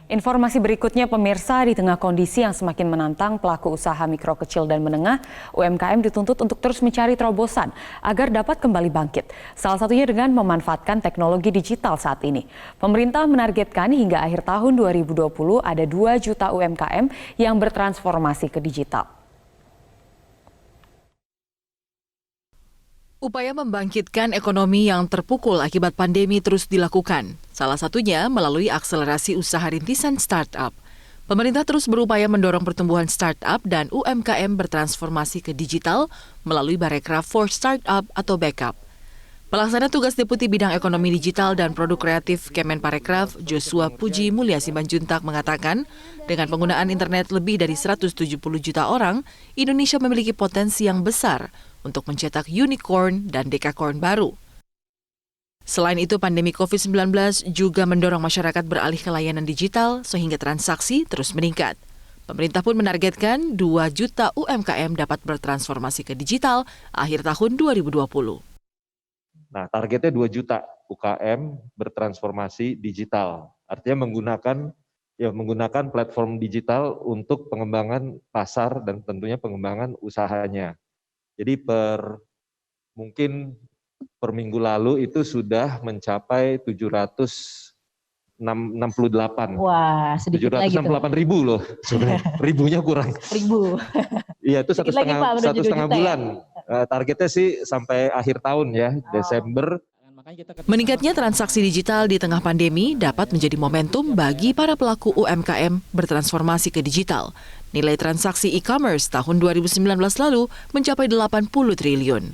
Informasi berikutnya pemirsa, di tengah kondisi yang semakin menantang, pelaku usaha mikro kecil dan menengah UMKM dituntut untuk terus mencari terobosan agar dapat kembali bangkit. Salah satunya dengan memanfaatkan teknologi digital saat ini. Pemerintah menargetkan hingga akhir tahun 2020 ada 2 juta UMKM yang bertransformasi ke digital. Upaya membangkitkan ekonomi yang terpukul akibat pandemi terus dilakukan. Salah satunya melalui akselerasi usaha rintisan startup. Pemerintah terus berupaya mendorong pertumbuhan startup dan UMKM bertransformasi ke digital melalui Barekraf for Startup atau BECAP. Pelaksana tugas Deputi Bidang Ekonomi Digital dan Produk Kreatif Kemenparekraf, Joshua Puji Mulya Simanjuntak mengatakan, dengan penggunaan internet lebih dari 170 juta orang, Indonesia memiliki potensi yang besar untuk mencetak unicorn dan dekakorn baru. Selain itu, pandemi COVID-19 juga mendorong masyarakat beralih ke layanan digital sehingga transaksi terus meningkat. Pemerintah pun menargetkan 2 juta UMKM dapat bertransformasi ke digital akhir tahun 2020. Nah, targetnya 2 juta UKM bertransformasi digital. Artinya menggunakan platform digital untuk pengembangan pasar dan tentunya pengembangan usahanya. Jadi mungkin per minggu lalu itu sudah mencapai 768. Wah, sedikit lagi tuh. 768.000 loh, sebenarnya ribunya kurang. Ribu. Iya, itu satu setengah bulan. Ya? Targetnya sih sampai akhir tahun ya, Desember. Meningkatnya transaksi digital di tengah pandemi dapat menjadi momentum bagi para pelaku UMKM bertransformasi ke digital. Nilai transaksi e-commerce tahun 2019 lalu mencapai 80 triliun.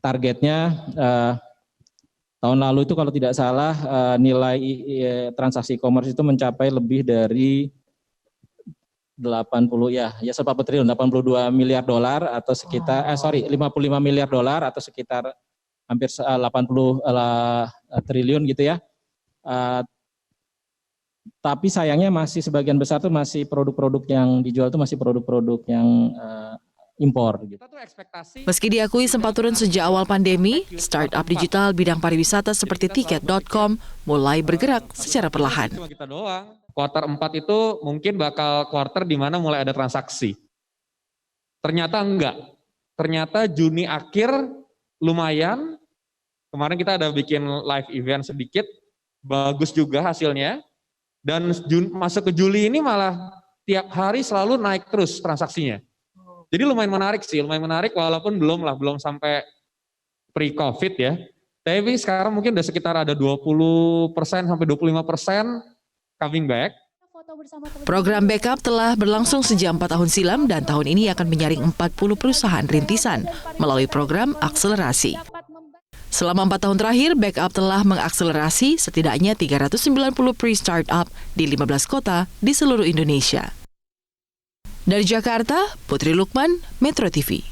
Targetnya tahun lalu itu kalau tidak salah nilai transaksi e-commerce itu mencapai lebih dari 82 triliun, 82 miliar dolar atau sekitar 55 miliar dolar atau sekitar hampir 80 triliun gitu ya. Tapi sayangnya masih sebagian besar tuh masih produk-produk yang dijual tuh masih produk-produk yang impor. Gitu. Meski diakui sempat turun sejak awal pandemi, startup digital bidang pariwisata seperti tiket.com mulai bergerak secara perlahan. Kuartal 4 itu mungkin bakal kuartal di mana mulai ada transaksi. Ternyata enggak. Ternyata Juni akhir lumayan. Kemarin kita ada bikin live event sedikit, bagus juga hasilnya. Dan masuk ke Juli ini malah tiap hari selalu naik terus transaksinya. Jadi lumayan menarik sih, walaupun belum sampai pre-COVID ya. Tapi sekarang mungkin udah sekitar ada 20% sampai 25% coming back. Program BECAP telah berlangsung sejak 4 tahun silam dan tahun ini akan menyaring 40 perusahaan rintisan melalui program akselerasi. Selama 4 tahun terakhir, BECAP telah mengakselerasi setidaknya 390 pre-startup di 15 kota di seluruh Indonesia. Dari Jakarta, Putri Lukman, Metro TV.